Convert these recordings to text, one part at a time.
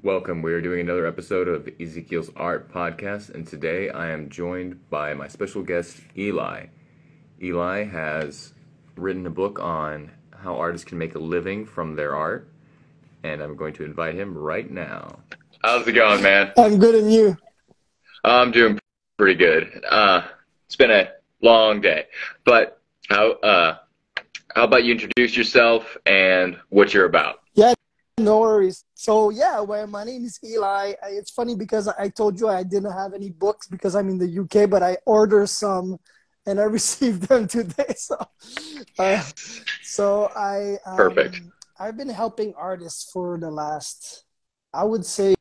Welcome. We are doing another episode of Ezekiel's Art Podcast, and today I am joined by my special guest, Eli. Eli has written a book on how artists can make a living from their art, and I'm going to invite him right now. How's it going, man? I'm good, and you? I'm doing pretty good. It's been a long day, but how about you introduce yourself and what you're about? Yeah, no worries. So yeah, well, my name is Eli. It's funny because I told you I didn't have any books because I'm in the UK, but I ordered some and I received them today. Uh, Perfect. I've been helping artists for the last, I would say,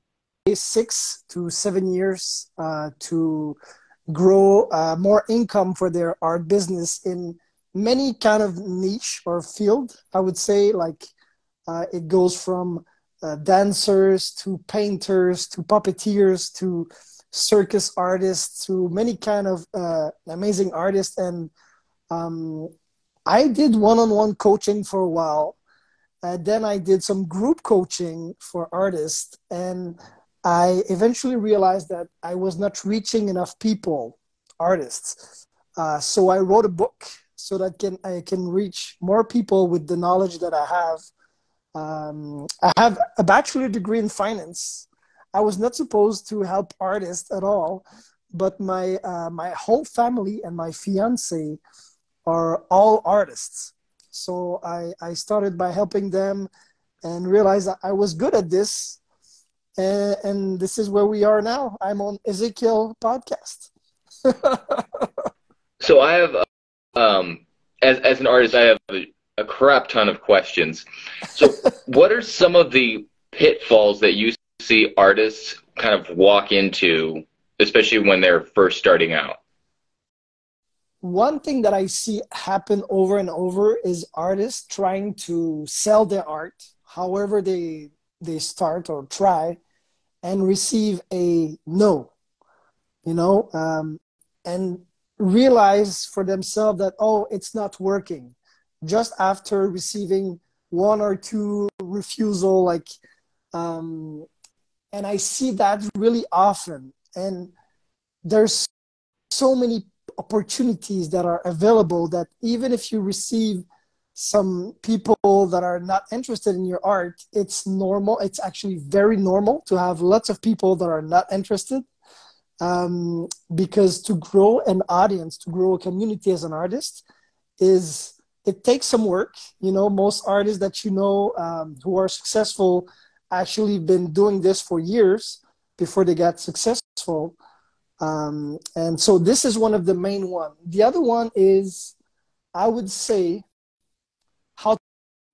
6 to 7 years to grow more income for their art business in many kind of niche or field. I would say it goes from dancers to painters to puppeteers to circus artists to many kind of amazing artists. And I did one-on-one coaching for a while. Then I did some group coaching for artists, and I eventually realized that I was not reaching enough people, artists. So I wrote a book so that I can reach more people with the knowledge that I have. I have a bachelor degree in finance. I was not supposed to help artists at all, but my whole family and my fiance are all artists. So I started by helping them and realized that I was good at this. And this is where we are now. I'm on Ezekiel podcast. So I have, as an artist, I have a crap ton of questions. So what are some of the pitfalls that you see artists kind of walk into, especially when they're first starting out? One thing that I see happen over and over is artists trying to sell their art, however they start or try, and receive a no, and realize for themselves that, oh, it's not working. Just after receiving one or two refusal, and I see that really often. And there's so many opportunities that are available that even if you receive some people that are not interested in your art, it's normal. It's actually very normal to have lots of people that are not interested, because to grow an audience, to grow a community as an artist, it takes some work. Most artists that who are successful actually been doing this for years before they got successful. And so this is one of the main one. The other one is, I would say, how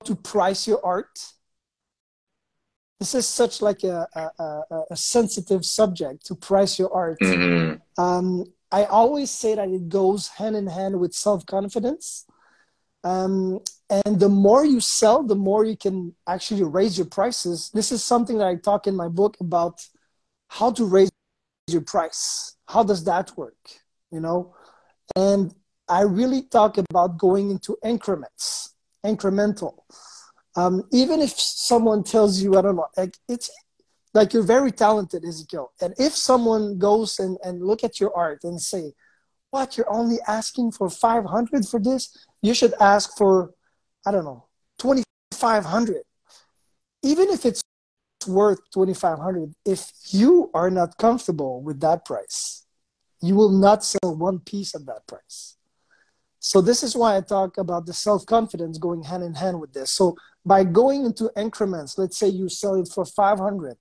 to price your art. This is such like a sensitive subject, to price your art. Mm-hmm. I always say that it goes hand in hand with self-confidence. And the more you sell, the more you can actually raise your prices. This is something that I talk in my book about, how to raise your price. How does that work? And I really talk about going into incremental. Even if someone tells you, I don't know, it's like you're very talented, Ezekiel. And if someone goes and look at your art and say, what, you're only asking for 500 for this? You should ask for, I don't know, 2,500. Even if it's worth 2,500, if you are not comfortable with that price, you will not sell one piece at that price. So this is why I talk about the self-confidence going hand in hand with this. So by going into increments, let's say you sell it for 500,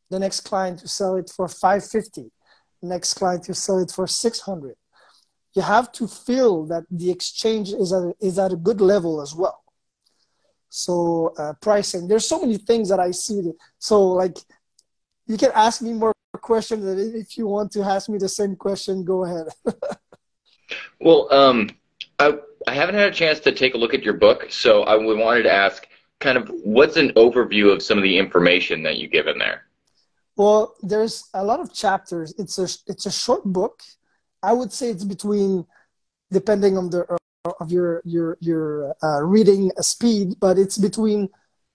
the next client you sell it for 550, next client you sell it for 600. You have to feel that the exchange is at a good level as well. So pricing, there's so many things that I see. So you can ask me more questions. If you want to ask me the same question, go ahead. Well, I haven't had a chance to take a look at your book, so I wanted to ask kind of what's an overview of some of the information that you give in there? Well, there's a lot of chapters. It's a short book. I would say it's between, depending on your reading speed, but it's between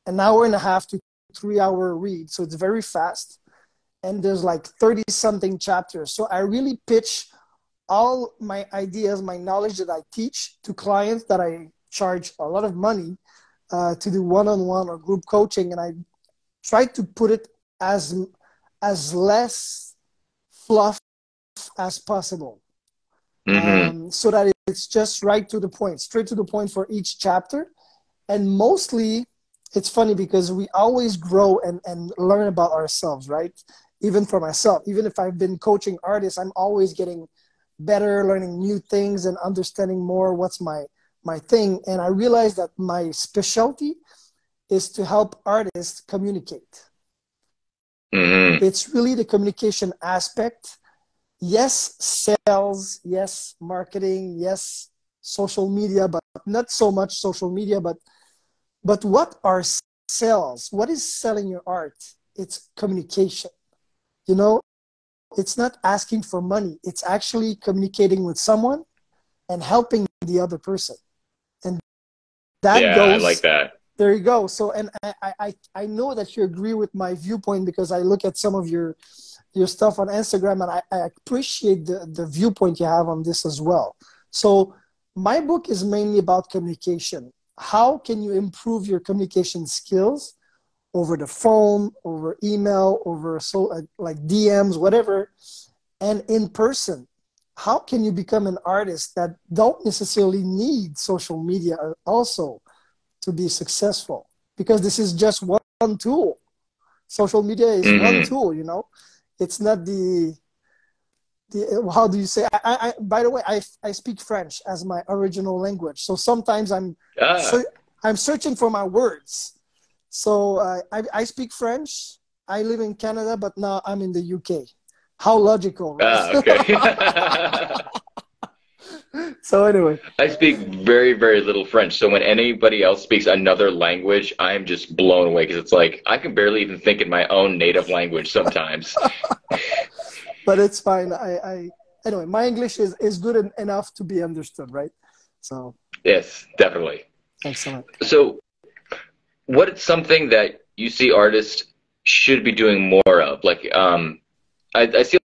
an hour and a half to 3 hour read, so it's very fast. And there's like 30 something chapters. So I really pitch all my ideas, my knowledge that I teach to clients that I charge a lot of money to do one-on-one or group coaching. And I try to put it as less fluff as possible. So that it's just right to the point, straight to the point for each chapter. And mostly, it's funny because we always grow and learn about ourselves, right? Even for myself, even if I've been coaching artists, I'm always getting better, learning new things and understanding more what's my thing. And I realized that my specialty is to help artists communicate. It's really the communication aspect. Yes, sales, yes, marketing, yes, social media, but not so much social media, but what are sales? What is selling your art? It's communication. You know, it's not asking for money. It's actually communicating with someone and helping the other person. And that goes, I like that. There you go. So, and I know that you agree with my viewpoint because I look at some of your stuff on Instagram, and I appreciate the viewpoint you have on this as well. So my book is mainly about communication. How can you improve your communication skills over the phone, over email, over like DMs, whatever, and in person? How can you become an artist that don't necessarily need social media also to be successful? Because this is just one tool. Social media is one tool, you know. It's not the how do you say? By the way, I speak French as my original language, so sometimes I'm searching for my words. So I speak French. I live in Canada, but now I'm in the UK. How logical, right? Okay. So anyway. I speak very, very little French. So when anybody else speaks another language, I'm just blown away because it's like I can barely even think in my own native language sometimes. But it's fine. Anyway, my English is good enough to be understood, right? So yes, definitely. Excellent. So what is something that you see artists should be doing more of? Like, I see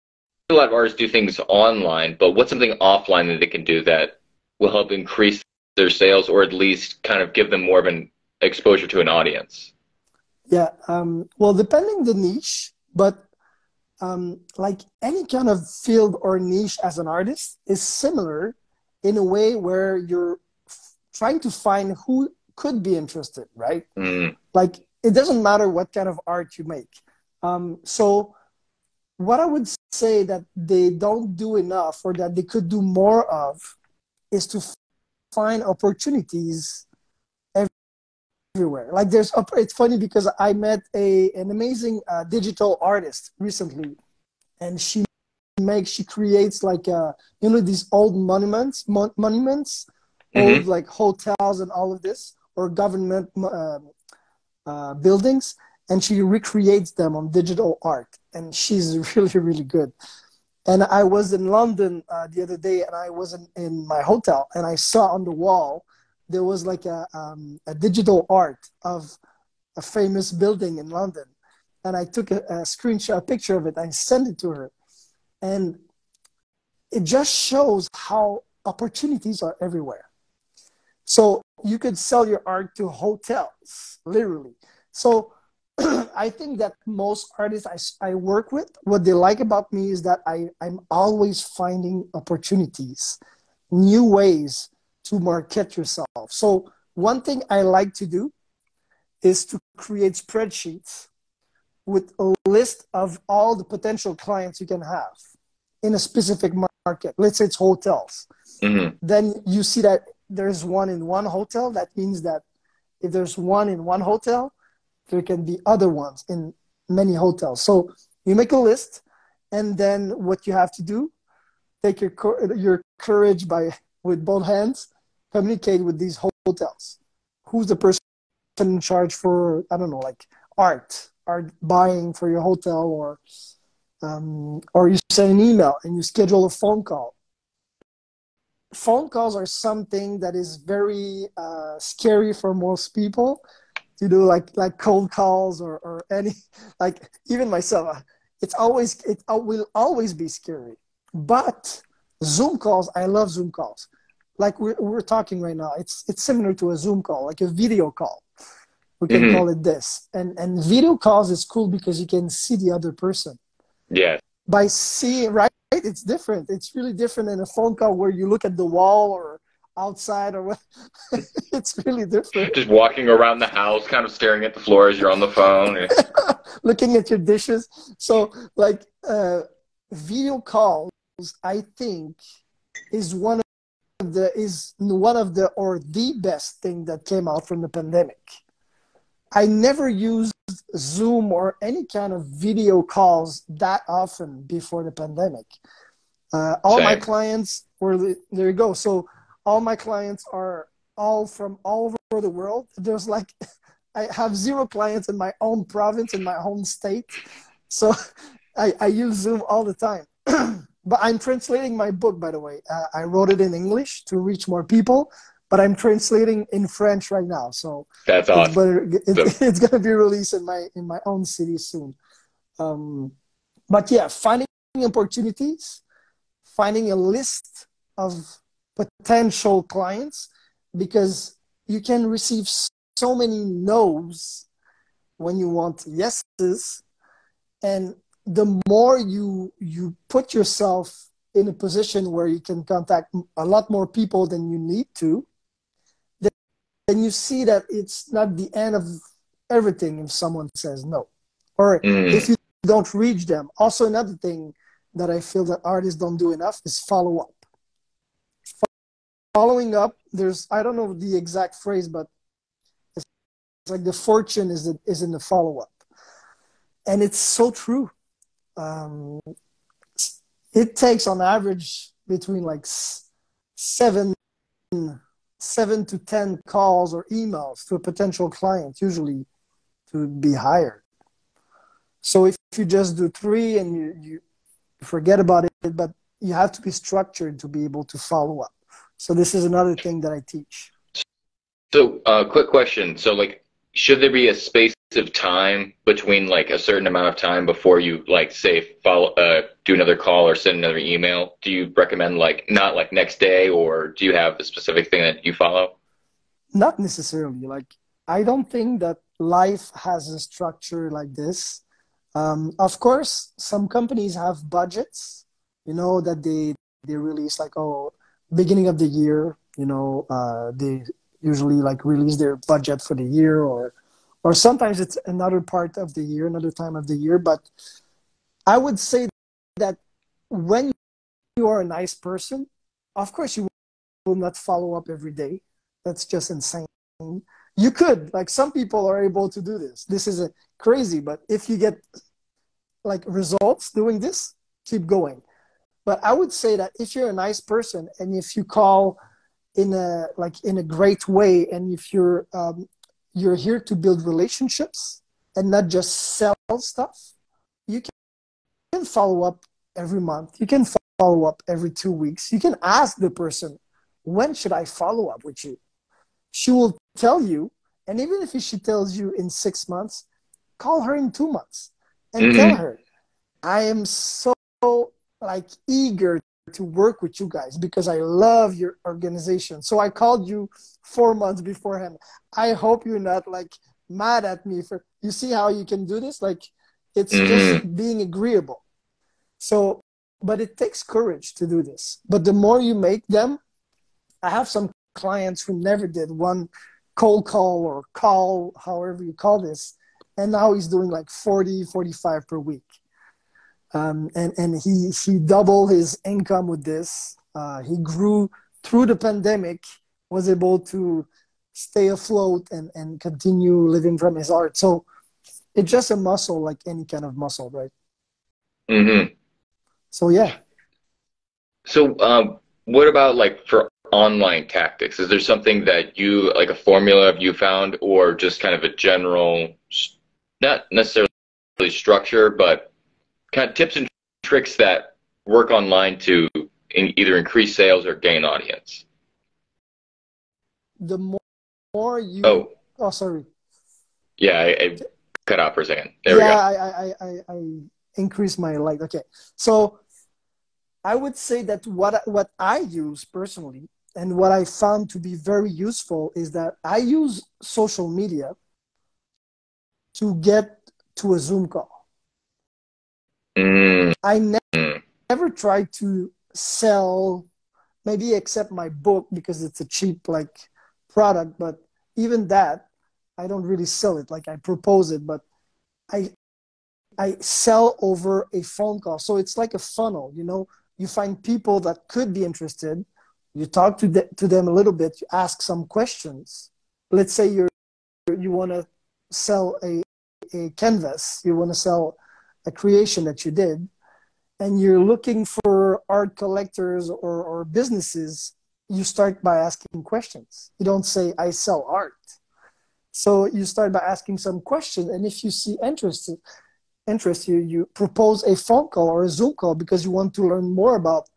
a lot of artists do things online, but what's something offline that they can do that will help increase their sales or at least kind of give them more of an exposure to an audience? Yeah. Well, depending the niche, but like any kind of field or niche as an artist is similar in a way where you're trying to find who could be interested, right? Like, it doesn't matter what kind of art you make. So what I would say that they don't do enough or that they could do more of is to find opportunities everywhere. Like it's funny because I met an amazing digital artist recently, and she creates like these old monuments, old like hotels and all of this, or government buildings, and she recreates them on digital art, and she's really, really good. And I was in London the other day, and I was in my hotel, and I saw on the wall there was like a digital art of a famous building in London, and I took a screenshot, a picture of it, and I sent it to her, and it just shows how opportunities are everywhere. So you could sell your art to hotels, literally. So I think that most artists I work with, what they like about me is that I'm always finding opportunities, new ways to market yourself. So one thing I like to do is to create spreadsheets with a list of all the potential clients you can have in a specific market. Let's say it's hotels. Then you see that there's one in one hotel. That means that if there's one in one hotel, there can be other ones in many hotels. So you make a list, and then what you have to do, take your courage with both hands, communicate with these hotels. Who's the person in charge for, I don't know, like art buying for your hotel, or you send an email and you schedule a phone call. Phone calls are something that is very scary for most people, to do like cold calls or any, like even myself, it will always be scary. But Zoom calls, I love Zoom calls. Like we're talking right now, it's similar to a Zoom call, like a video call. We can Mm-hmm. call it this. And video calls is cool because you can see the other person. Yeah. By seeing, right? It's different. It's really different than a phone call where you look at the wall or outside or what. It's really different. Just walking around the house, kind of staring at the floor as you're on the phone. Looking at your dishes. So like video calls, I think is one of the or the best thing that came out from the pandemic. I never used Zoom or any kind of video calls that often before the pandemic. All my Same. clients were, there you go. So all my clients are all from all over the world. There's like, I have 0 clients in my own province, in my home state. So I use Zoom all the time. But I'm translating my book, by the way. I wrote it in English to reach more people, but I'm translating in French right now. So That's it's awesome. better. It's going to be released in my own city soon. But yeah, finding opportunities, finding a list of potential clients, because you can receive so many no's when you want yeses, and the more you put yourself in a position where you can contact a lot more people than you need to, then you see that it's not the end of everything if someone says no, or if you don't reach them. Also, another thing that I feel that artists don't do enough is follow up. Following up, I don't know the exact phrase, but it's like the fortune is in the follow up, and it's so true. It takes on average between like seven to 10 calls or emails to a potential client, usually, to be hired. So if you just do 3 and you forget about it, but you have to be structured to be able to follow up. So this is another thing that I teach. So, quick question. So, like, should there be a space of time between like a certain amount of time before you like say do another call or send another email? Do you recommend like not like next day, or do you have a specific thing that you follow? Not necessarily. Like, I don't think that life has a structure like this. Of course, some companies have budgets, that they release, like, beginning of the year, they usually like release their budget for the year, or sometimes it's another part of the year, another time of the year. But I would say that when you are a nice person, of course you will not follow up every day. That's just insane. You could, like, some people are able to do this. This is crazy, but if you get like results doing this, keep going. But I would say that if you're a nice person and if you call in a great way, and if you're here to build relationships and not just sell stuff, you can follow up every month. You can follow up every 2 weeks. You can ask the person, when should I follow up with you? She will tell you, and even if she tells you in 6 months, call her in 2 months and tell her, I am so like eager to work with you guys because I love your organization. So I called you 4 months beforehand. I hope you're not like mad at me for, you see how you can do this? Like, it's just being agreeable. So, but it takes courage to do this. But the more you make them, I have some clients who never did one cold call or call, however you call this, and now he's doing like 40, 45 per week. And he doubled his income with this. He grew through the pandemic, was able to stay afloat and continue living from his art. So it's just a muscle, like any kind of muscle, right? So yeah. So what about like for online tactics? Is there something that you like, a formula you found, or just kind of a general, not necessarily structure, but kind of tips and tricks that work online to either increase sales or gain audience? The more you... Oh, sorry. Yeah, I cut out for a second. There we Yeah, go. I increase my light. Okay, so I would say that what I use personally and what I found to be very useful is that I use social media to get to a Zoom call. Mm, I mm. never try to sell, maybe except my book because it's a cheap like product, but even that I don't really sell it. Like I propose it, but I I sell over a phone call. So it's like a funnel, you know. You find people that could be interested. You talk to them a little bit. You ask some questions. Let's say you want to sell a canvas. You want to sell a creation that you did, and you're looking for art collectors or businesses. You start by asking questions. You don't say I sell art. So you start by asking some questions, and if you see interest you, you propose a phone call or a Zoom call because you want to learn more about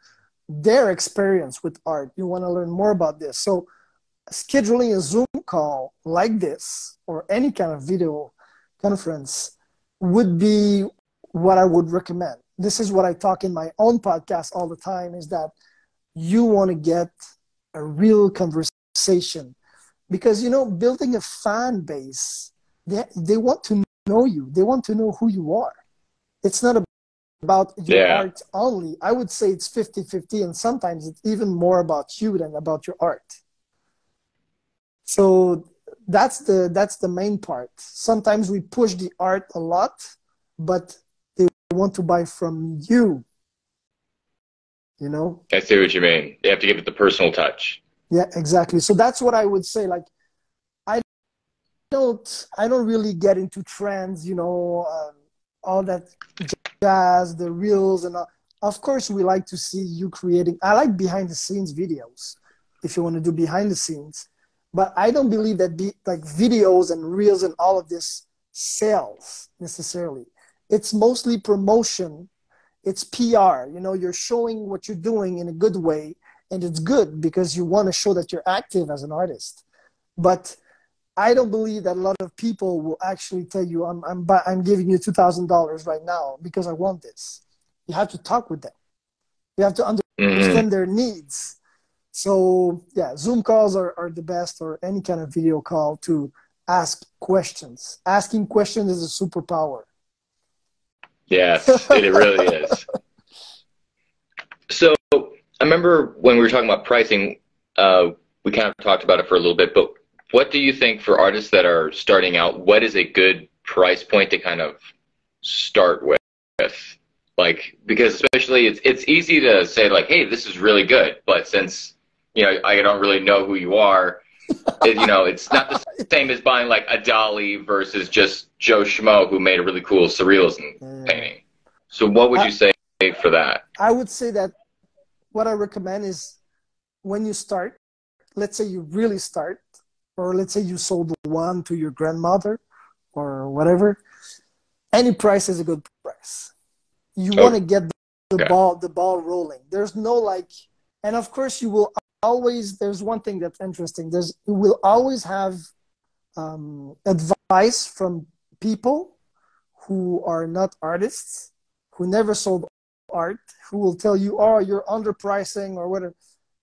their experience with art. You want to learn more about this. So scheduling a Zoom call like this or any kind of video conference would be what I would recommend. This is what I talk in my own podcast all the time is that you want to get a real conversation because, you know, building a fan base, they want to know you. They want to know who you are. It's not about your Yeah, art only. I would say it's 50-50, and sometimes it's even more about you than about your art. So that's the main part. Sometimes we push the art a lot, but they want to buy from you, you know? I see what you mean. You have to give it the personal touch. Yeah, exactly. So that's what I would say. Like I I don't really get into trends, you know, all that jazz, the reels, and all. Of course, we like to see you creating. I like behind the scenes videos, if you want to do behind the scenes, but I don't believe that like videos and reels and all of this sells necessarily. It's mostly promotion. It's PR. You know, you're showing what you're doing in a good way, and it's good because you want to show that you're active as an artist. But I don't believe that a lot of people will actually tell you, I'm giving you $2,000 right now because I want this. You have to talk with them. You have to Hmm. understand their needs. So yeah, Zoom calls are the best, or any kind of video call to ask questions. Asking questions is a superpower. Yes, it really is. So I remember when we were talking about pricing, we kind of talked about it for a little bit, but what do you think for artists that are starting out, what is a good price point to kind of start with? Like, because especially it's easy to say like, hey, this is really good, but since I don't really know who you are, it's not the same as buying like a Dolly versus just Joe Schmo who made a really cool surrealism Yeah. painting. So what would I, you say for that? I would say that what I recommend is when you start, let's say you really start, or let's say you sold one to your grandmother or whatever, any price is a good price. You want to get Okay. the ball rolling. There's no like, and of course you will always. There's one thing that's interesting. You will always have advice from people who are not artists, who never sold art, who will tell you, "Oh, you're underpricing" or whatever.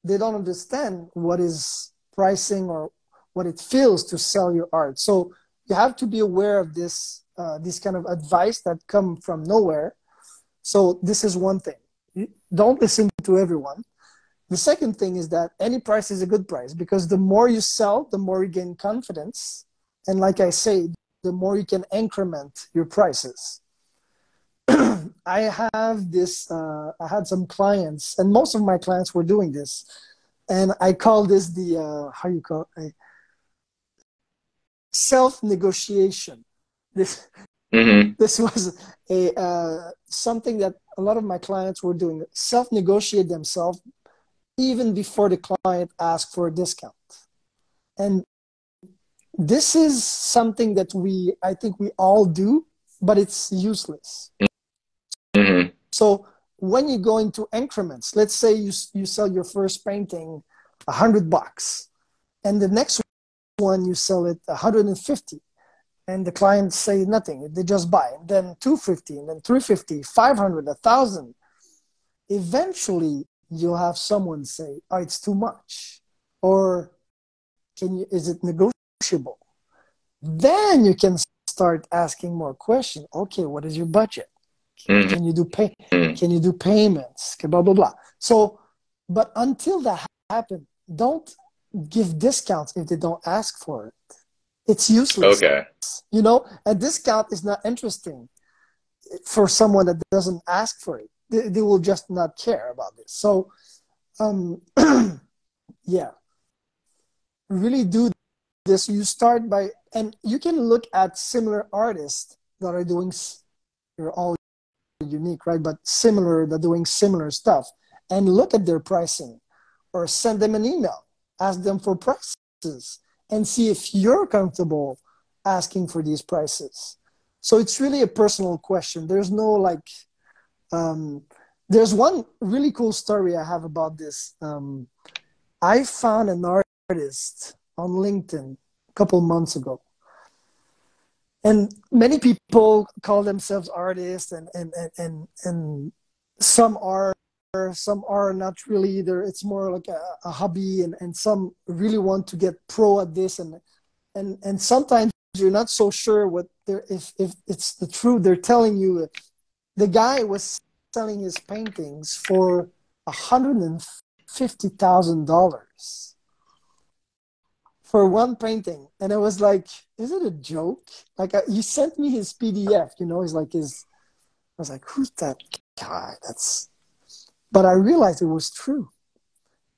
They don't understand what is pricing or what it feels to sell your art. So you have to be aware of this kind of advice that come from nowhere. So this is one thing. You don't listen to everyone. The second thing is that any price is a good price because the more you sell, the more you gain confidence. And like I say, the more you can increment your prices. I had some clients, and most of my clients were doing this. And I call this how you call it? Self-negotiation. This, Hmm. this was something that a lot of my clients were doing, self-negotiate themselves even before the client asked for a discount. And this is something that I think we all do, but it's useless. Hmm. So when you go into increments, let's say you sell your first painting $100, and the next one you sell it 150. and the clients say nothing. They just buy. And then 250, and then 350, 500, 1,000. Eventually, you'll have someone say, "Oh, it's too much," or is it negotiable? Then you can start asking more questions. Okay, what is your budget? Mm-hmm. Can you do payments? Blah blah blah. So, but until that happens, don't give discounts if they don't ask for it. It's useless. Okay. A discount is not interesting for someone that doesn't ask for it. They will just not care about this. So, yeah, really do this. You start by, and you can look at similar artists that are doing, you're all unique, right? But similar, they're doing similar stuff, and look at their pricing, or send them an email, ask them for prices, and see if you're comfortable asking for these prices. So it's really a personal question. There's no like, there's one really cool story I have about this. I found an artist on LinkedIn a couple months ago. And many people call themselves artists, and some are not really either. It's more like a hobby, and some really want to get pro at this, and sometimes you're not so sure what if it's the truth. They're telling you the guy was selling his paintings for $150,000 for one painting, and I was like, "Is it a joke?" Like, he sent me his PDF. He's like his. I was like, "Who's that guy?" But I realized it was true,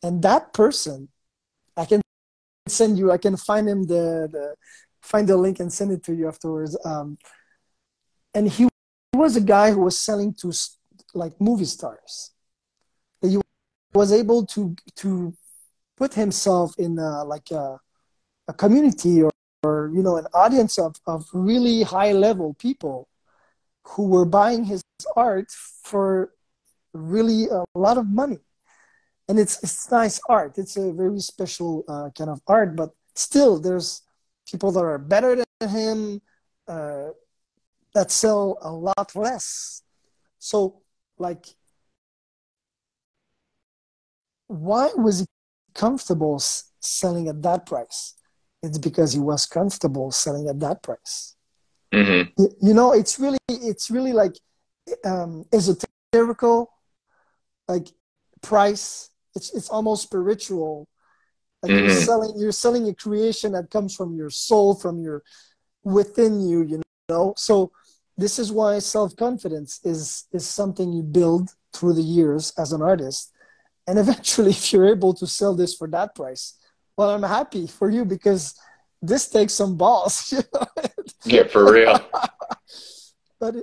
and that person, I can send you. I can find him find the link and send it to you afterwards. And he was a guy who was selling to like movie stars. He was able to put himself in like a community or an audience of really high level people who were buying his art for really a lot of money. And it's nice art. It's a very special kind of art, but still there's people that are better than him that sell a lot less. So like, why was he comfortable selling at that price? It's because he was comfortable selling at that price. Mm-hmm. It's really like esoterical, like price. It's almost spiritual. Like, Mm-hmm. you're selling a creation that comes from your soul, from your within you. So this is why self-confidence is something you build through the years as an artist. And eventually, if you're able to sell this for that price, well, I'm happy for you, because this takes some balls. Yeah, for real. But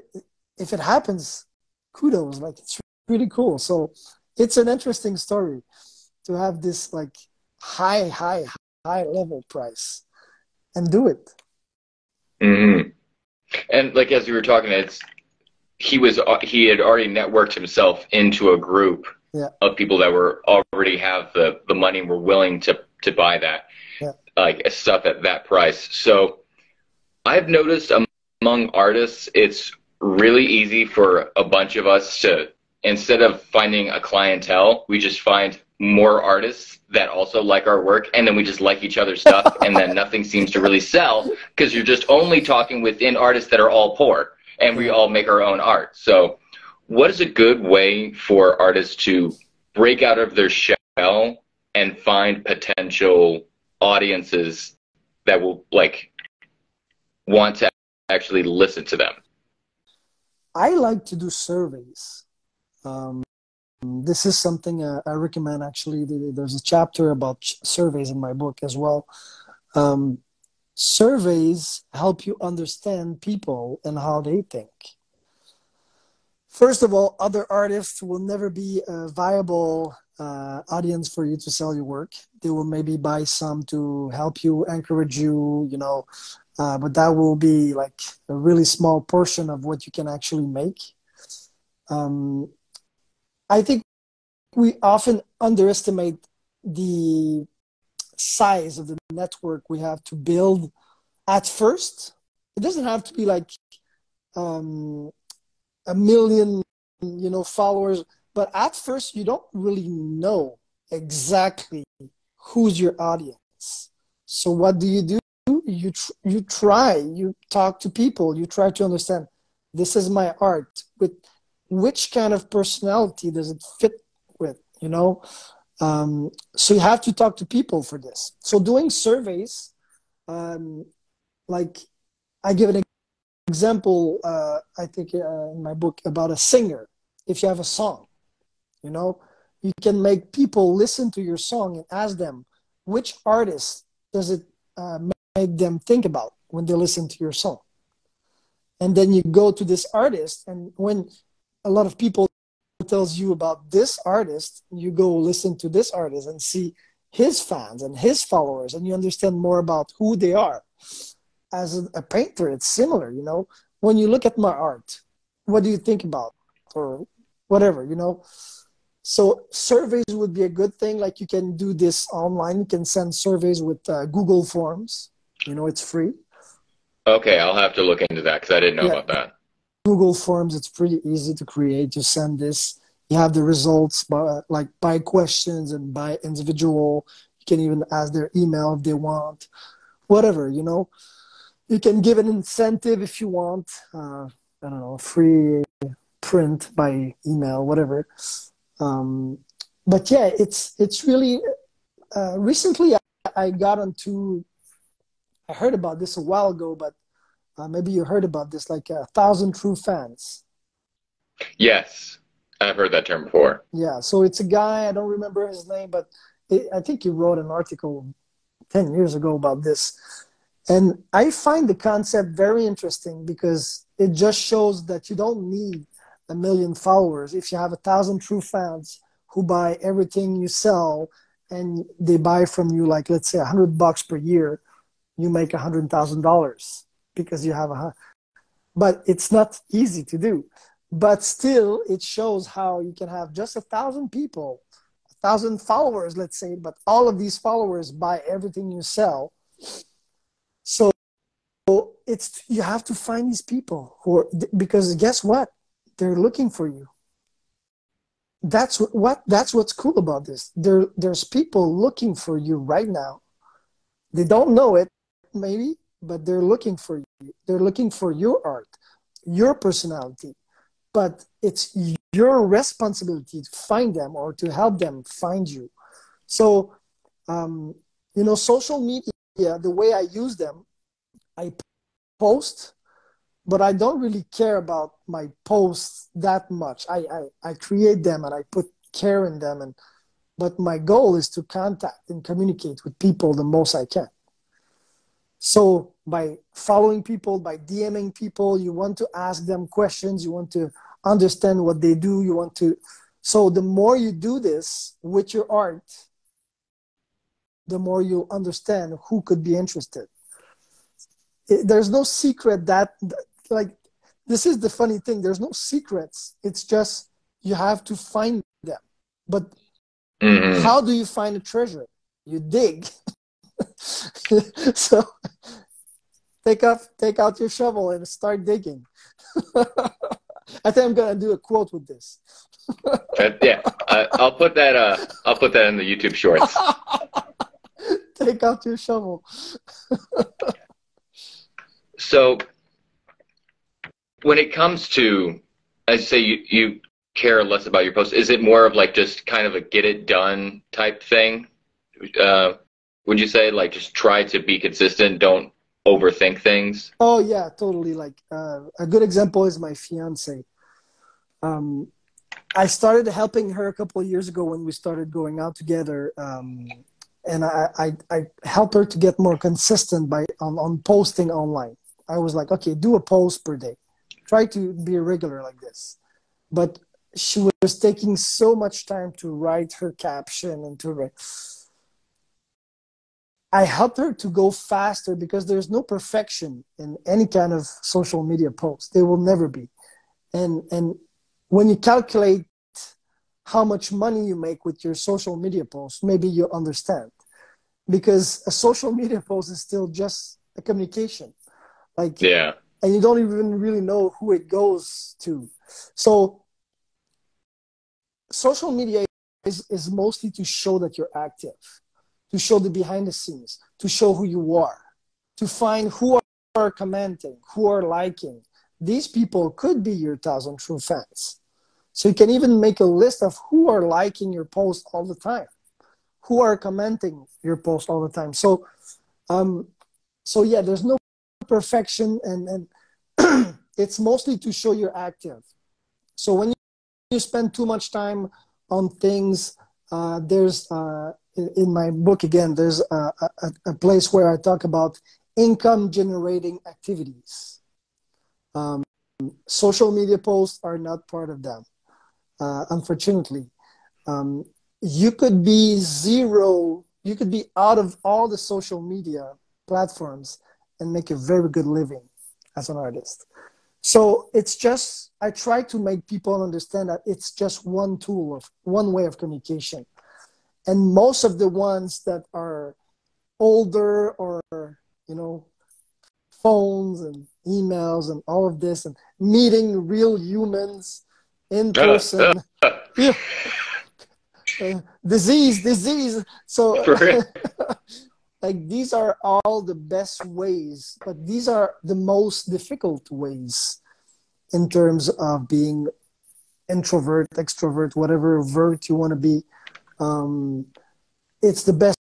if it happens, kudos. Like, it's really cool. So it's an interesting story to have this like high level price and do it. Mm-hmm. And like as you were talking, he had already networked himself into a group Yeah. of people that were already have the money and were willing to buy that like stuff at that price. So I've noticed among artists, it's really easy for a bunch of us to, instead of finding a clientele, we just find more artists that also like our work, and then we just like each other's stuff, and then nothing seems to really sell because you're just only talking within artists that are all poor, and we all make our own art. So what is a good way for artists to break out of their shell and find potential audiences that will like want to actually listen to them? I like to do surveys. This is something I recommend, actually. There's a chapter about surveys in my book as well. Surveys help you understand people and how they think. First of all, other artists will never be a viable audience for you to sell your work. They will maybe buy some to help you, encourage you, but that will be like a really small portion of what you can actually make. I think we often underestimate the size of the network we have to build at first, It doesn't have to be like um, a million, followers. But at first, you don't really know exactly who's your audience. So what do? You try, you talk to people, you try to understand, this is my art, with which kind of personality does it fit with, so you have to talk to people for this. So doing surveys, like I give an example, I think in my book, about a singer. If you have a song, you can make people listen to your song and ask them, which artist does it make them think about when they listen to your song? And then you go to this artist, and when a lot of people tells you about this artist, you go listen to this artist and see his fans and his followers, and you understand more about who they are. As a painter, it's similar, when you look at my art, what do you think about, or whatever, So surveys would be a good thing. Like, you can do this online. You can send surveys with Google Forms. It's free. Okay, I'll have to look into that because I didn't know about that. Google Forms, it's pretty easy to create. You send this. You have the results by questions and by individual. You can even ask their email if they want. Whatever, You can give an incentive if you want. I don't know, free print by email, whatever. But yeah, it's really recently I got onto. I heard about this a while ago, but maybe you heard about this, like 1,000 True Fans. Yes, I've heard that term before. Yeah, so it's a guy, I don't remember his name, but I think he wrote an article 10 years ago about this. And I find the concept very interesting because it just shows that you don't need 1 million followers. If you have 1,000 true fans who buy everything you sell, and they buy from you, like, let's say $100 per year, you make $100,000 because you have but it's not easy to do. But still, it shows how you can have just 1,000 people, 1,000 followers, let's say, but all of these followers buy everything you sell. So you have to find these people because guess what? They're looking for you. That's what's cool about this. There's people looking for you right now. They don't know it, maybe, but they're looking for you. They're looking for your art, your personality. But it's your responsibility to find them or to help them find you. So, social media, the way I use them, I post, but I don't really care about my posts that much. I create them and I put care in them, but my goal is to contact and communicate with people the most I can. So by following people, by DMing people, you want to ask them questions, you want to understand what they do, so the more you do this with your art, the more you understand who could be interested. There's no secret this is the funny thing. There's no secrets. It's just you have to find them. But how do you find a treasure? You dig. So take out your shovel and start digging. I think I'm gonna do a quote with this. Yeah, I'll put that in the YouTube shorts. Take out your shovel. So when it comes to, as you say, you care less about your posts, is it more of like just kind of a get it done type thing? Would you say, like, just try to be consistent, don't overthink things? Oh yeah, totally. Like a good example is my fiance. I started helping her a couple of years ago when we started going out together, and I helped her to get more consistent on posting online. I was like, okay, do a post per day. Try to be regular like this. But she was taking so much time to write her caption and to write. I helped her to go faster because there's no perfection in any kind of social media post. There will never be. And when you calculate how much money you make with your social media posts, maybe you understand. Because a social media post is still just a communication. Like, Yeah. and you don't even really know who it goes to. So social media is mostly to show that you're active, to show the behind the scenes, to show who you are, to find who are commenting, who are liking. These people could be your 1,000 true fans. So you can even make a list of who are liking your post all the time, who are commenting your post all the time. So, yeah, there's no perfection, and it's mostly to show you're active. So when you spend too much time on things, there's in my book again, there's a place where I talk about income generating activities. Social media posts are not part of them, unfortunately. You could be zero, you could be out of all the social media platforms and make a very good living as an artist. So it's just, I try to make people understand that it's just one tool, of one way of communication. And most of the ones that are older, or, you know, phones and emails and all of this, and meeting real humans in person, yeah, disease. So For real. like, these are all the best ways, but these are the most difficult ways in terms of being introvert, extrovert, whatever vert you want to be. It's the best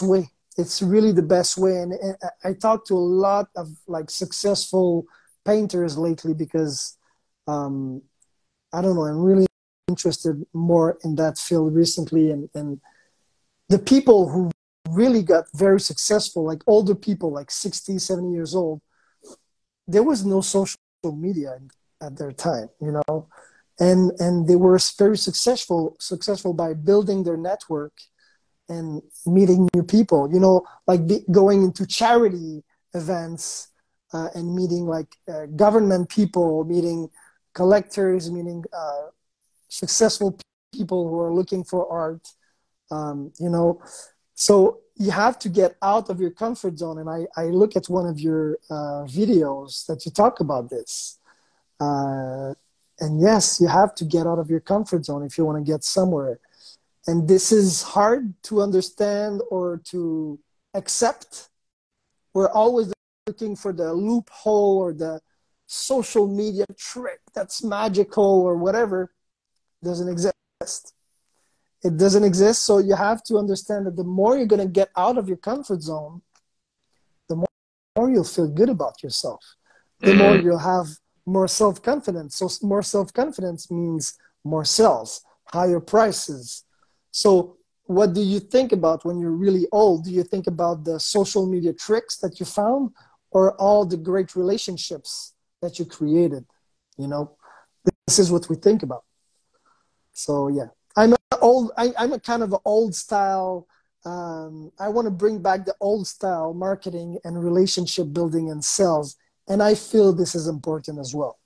way. It's really the best way. And I talked to a lot of like successful painters lately because I don't know, I'm really interested more in that field recently. And the people who really got very successful, like older people, like 60, 70 years old, there was no social media at their time, you know, and they were very successful by building their network and meeting new people, you know, like going into charity events, and meeting like government people, meeting collectors, meeting successful people who are looking for art, you know. So you have to get out of your comfort zone. And I look at one of your videos that you talk about this. And yes, you have to get out of your comfort zone if you want to get somewhere. And this is hard to understand or to accept. We're always looking for the loophole or the social media trick that's magical or whatever. Doesn't exist. It doesn't exist. So you have to understand that the more you're going to get out of your comfort zone, the more you'll feel good about yourself. The more you'll have more self-confidence. So more self-confidence means more sales, higher prices. So what do you think about when you're really old? Do you think about the social media tricks that you found, or all the great relationships that you created? You know, this is what we think about. So yeah, I'm a kind of an old style. I want to bring back the old style marketing and relationship building and sales. And I feel this is important as well.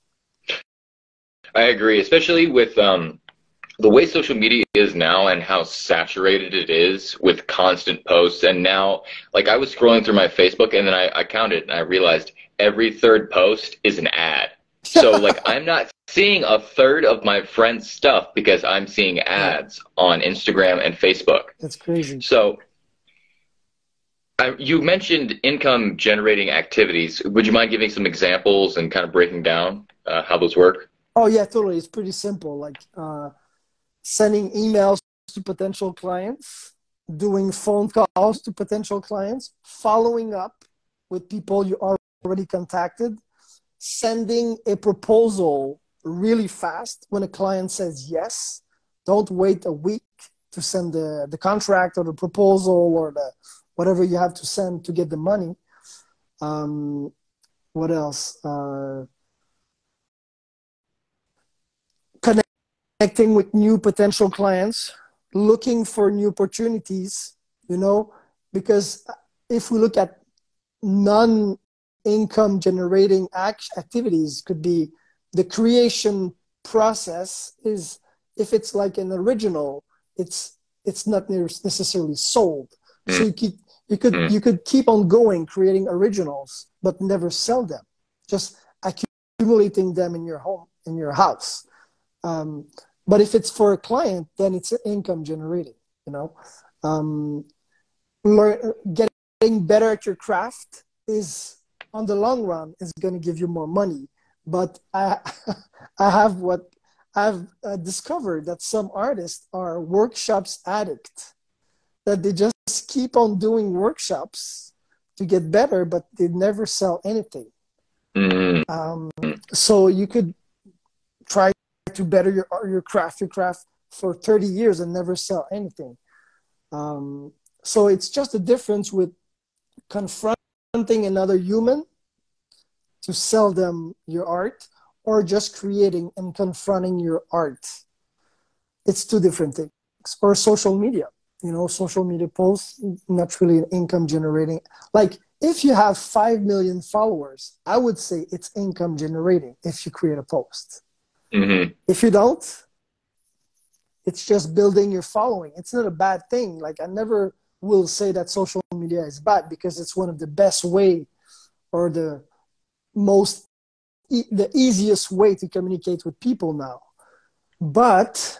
I agree, especially with the way social media is now and how saturated it is with constant posts. And now, like, I was scrolling through my Facebook and then I counted and I realized every third post is an ad. So, like, I'm not seeing a third of my friends' stuff because I'm seeing ads on Instagram and Facebook. That's crazy. So, you mentioned income generating activities. Would you mind giving some examples and kind of breaking down how those work? Oh yeah, totally. It's pretty simple. Like sending emails to potential clients, doing phone calls to potential clients, following up with people you already contacted, sending a proposal really fast when a client says yes. Don't wait a week to send the contract or the proposal or the whatever you have to send to get the money. What else? Connecting with new potential clients, looking for new opportunities, you know, because if we look at non-income generating activities, could be the creation process. Is if it's like an original, it's not necessarily sold. So Mm. You could keep on going creating originals, but never sell them. Just accumulating them in your home, in your house. But if it's for a client, then it's income generating. You know, getting better at your craft is, on the long run, is going to give you more money. But I have what I've discovered, that some artists are workshops addict, that they just keep on doing workshops to get better, but they never sell anything. So you could try to better your craft for 30 years and never sell anything. So it's just a difference with confronting another human to sell them your art, or just creating and confronting your art. It's two different things. Or social media, you know, social media posts, not really an income generating. Like, if you have 5 million followers, I would say it's income generating if you create a post. Mm-hmm. If you don't, it's just building your following. It's not a bad thing. Like, I never will say that social media is bad, because it's one of the best way, or the easiest way to communicate with people now. But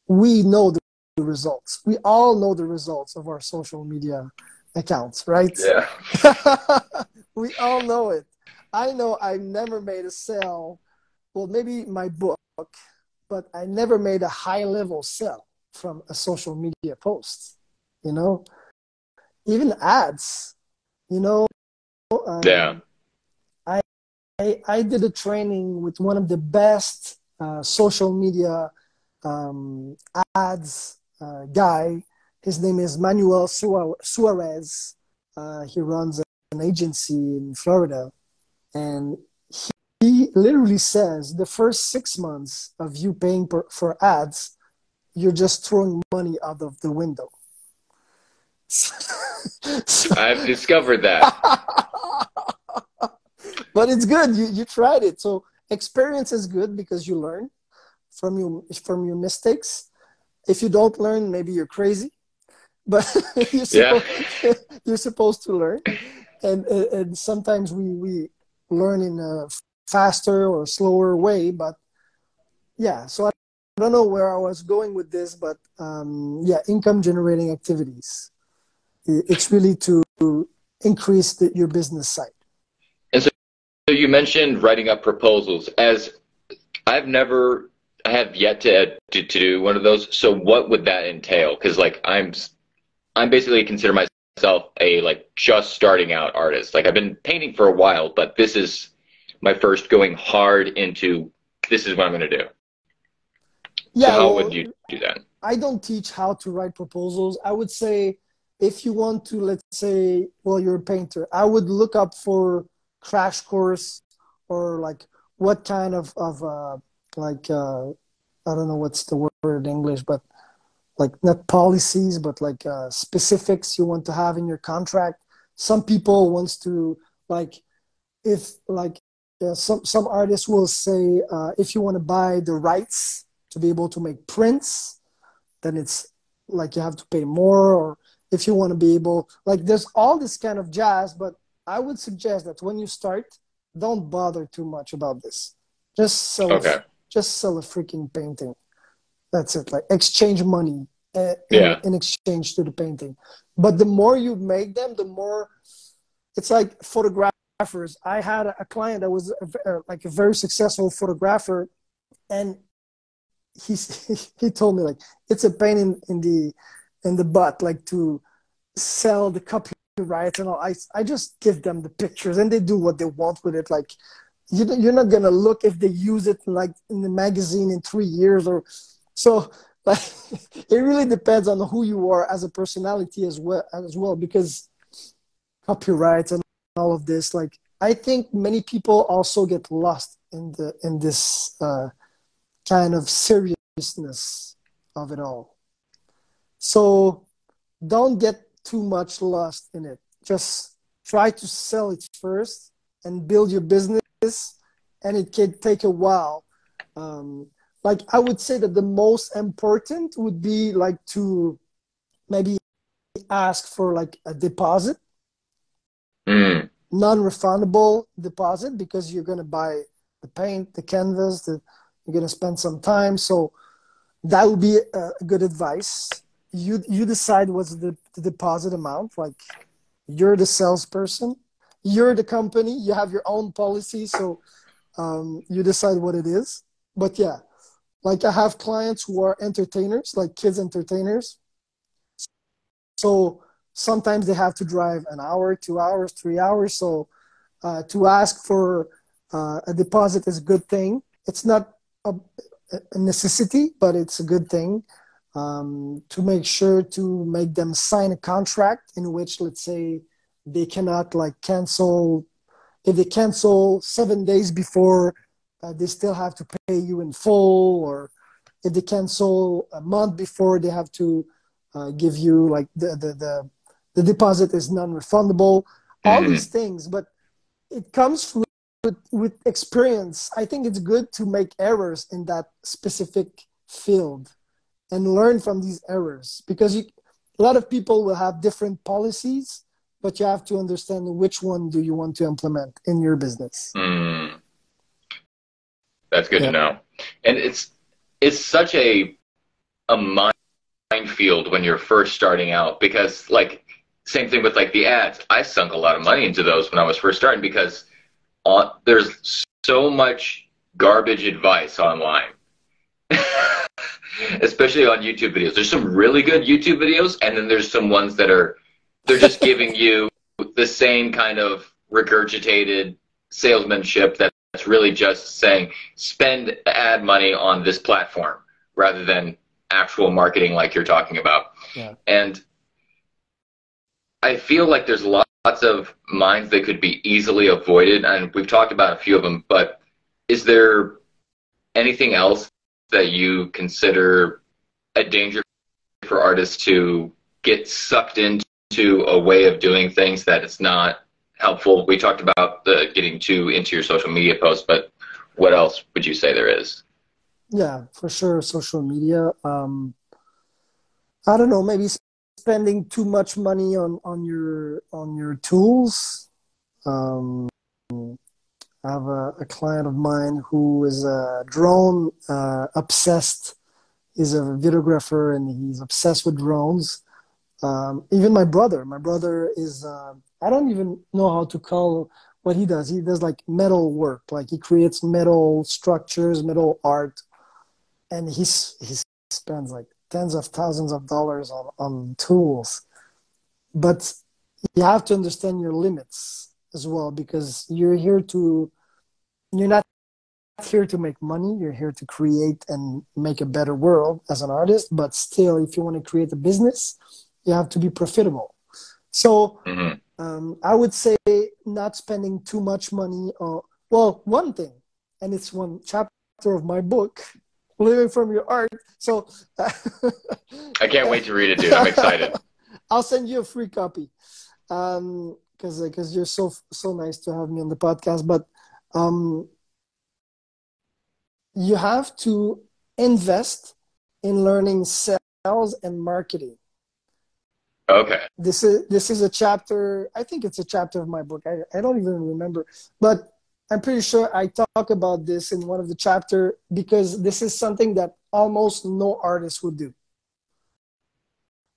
we know the results. We all know the results of our social media accounts, right? Yeah. We all know it. I know I've never made a sale. Well, maybe my book, but I never made a high level sale from a social media post. You know, even ads. You know, Yeah. I did a training with one of the best social media ads guy. His name is Manuel Suarez. He runs an agency in Florida. And he literally says the first 6 months of you paying for ads, you're just throwing money out of the window. I've discovered that. But it's good. You tried it. So experience is good, because you learn from your mistakes. If you don't learn, maybe you're crazy. But you're supposed to learn. And sometimes we learn in a faster or slower way. But yeah, so I don't know where I was going with this, but yeah, income generating activities. It's really to increase your business side. And so you mentioned writing up proposals. As I have yet to do one of those. So what would that entail? Because like I'm basically consider myself a just starting out artist. Like, I've been painting for a while, but this is my first going hard into, this is what I'm going to do. Yeah, so how would you do that? I don't teach how to write proposals. I would say, if you want to, let's say, well, you're a painter, I would look up for crash course, or like what kind of I don't know what's the word in English, but like not policies, but like specifics you want to have in your contract. Some people wants to, like, if like some artists will say, if you want to buy the rights to be able to make prints, then it's like you have to pay more. Or if you want to be able, like, there's all this kind of jazz. But I would suggest that when you start, don't bother too much about this. Just sell a freaking painting. That's it. Like, exchange money in exchange to the painting. But the more you make them, the more, it's like photographers. I had a client that was like a very successful photographer, and he told me, like, it's a pain in the butt, like, to sell the copyrights and all. I just give them the pictures and they do what they want with it. Like, you're not gonna look if they use it like in the magazine in 3 years or so. Like, it really depends on who you are as a personality as well, because copyrights and all of this, like, I think many people also get lost in this kind of seriousness of it all. So don't get too much lost in it. Just try to sell it first and build your business, and it can take a while. Like, I would say that the most important would be like to maybe ask for like a deposit, Mm. non-refundable deposit, because you're going to buy the paint, the canvas, you're going to spend some time. So that would be a good advice. You decide what's the deposit amount. Like, you're the salesperson, you're the company, you have your own policy, so you decide what it is. But yeah, like I have clients who are entertainers, like kids entertainers. So sometimes they have to drive an hour, 2 hours, 3 hours. So to ask for a deposit is a good thing. It's not a necessity, but it's a good thing, to make sure to make them sign a contract in which, let's say, they cannot like cancel. If they cancel 7 days before, they still have to pay you in full. Or if they cancel a month before, they have to give you like the deposit is non-refundable. All these Mm. things, but it comes with experience. I think it's good to make errors in that specific field and learn from these errors, because a lot of people will have different policies, but you have to understand which one do you want to implement in your business. Mm. That's good to Yeah. know. And it's such a minefield when you're first starting out, because like same thing with like the ads. I sunk a lot of money into those when I was first starting, because there's so much garbage advice online. Especially on YouTube videos. There's some really good YouTube videos, and then there's some ones that they're just giving you the same kind of regurgitated salesmanship that's really just saying spend ad money on this platform rather than actual marketing like you're talking about. Yeah. And I feel like there's lots of mines that could be easily avoided, and we've talked about a few of them, but is there anything else that you consider a danger for artists to get sucked into a way of doing things that it's not helpful? We talked about the getting too into your social media posts, but what else would you say there is? Yeah, for sure. Social media. I don't know, maybe spending too much money on your tools. Um, I have a client of mine who is a drone obsessed. He's a videographer and he's obsessed with drones. Even my brother is, I don't even know how to call what he does. He does like metal work, like he creates metal structures, metal art, and he spends like tens of thousands of dollars on tools. But you have to understand your limits as well, because you're not here to make money. You're here to create and make a better world as an artist. But still, if you want to create a business, you have to be profitable. So I would say not spending too much money on, well, one thing, and it's one chapter of my book, Living from Your Art. So I can't wait to read it, dude. I'm excited. I'll send you a free copy, because you're so nice to have me on the podcast. But you have to invest in learning sales and marketing. Okay. This is a chapter. I think it's a chapter of my book. I don't even remember, but I'm pretty sure I talk about this in one of the chapter, because this is something that almost no artist would do.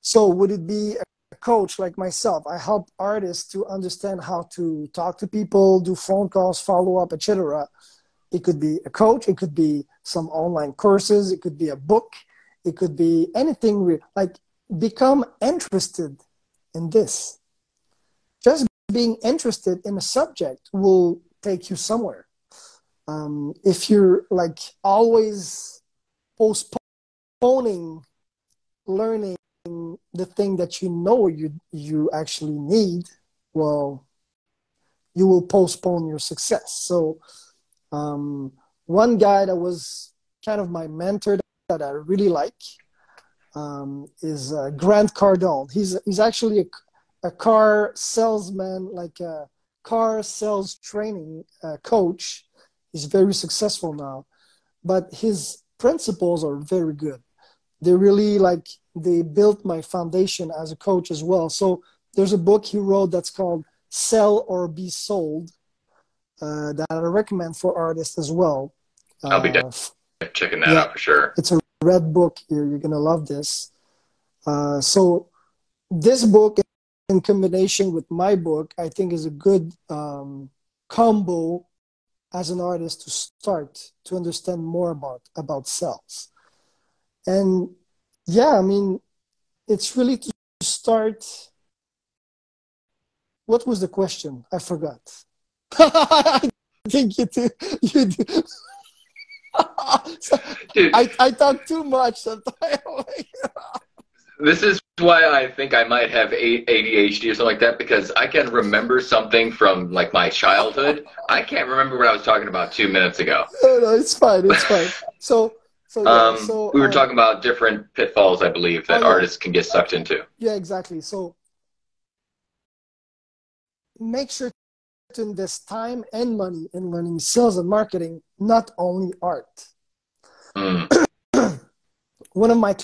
So would it be a coach like myself? I help artists to understand how to talk to people, do phone calls, follow up, etc. It could be a coach. It could be some online courses. It could be a book. It could be anything. Like, become interested in this. Just being interested in a subject will take you somewhere. If you're like always postponing learning the thing that you actually need, well, you will postpone your success. So one guy that was kind of my mentor that I really like is Grant Cardone. He's actually a car salesman, like a car sales training coach. He's very successful now, but his principles are very good. they really like, they built my foundation as a coach as well. So there's a book he wrote that's called Sell or Be Sold, that I recommend for artists as well. I'll be checking that out for sure. It's a red book here. You're going to love this. So this book in combination with my book, I think is a good combo as an artist to start to understand more about sales. And yeah, I mean, it's really to start. What was the question? I forgot. I think you do. You do. Dude, I talk too much sometimes. this is why I think I might have ADHD or something like that, because I can remember something from like my childhood. I can't remember what I was talking about 2 minutes ago. No, it's fine. It's fine. So we were talking about different pitfalls, I believe, that artists can get sucked into. Yeah, exactly. So make sure to invest time and money in learning sales and marketing, not only art. One of my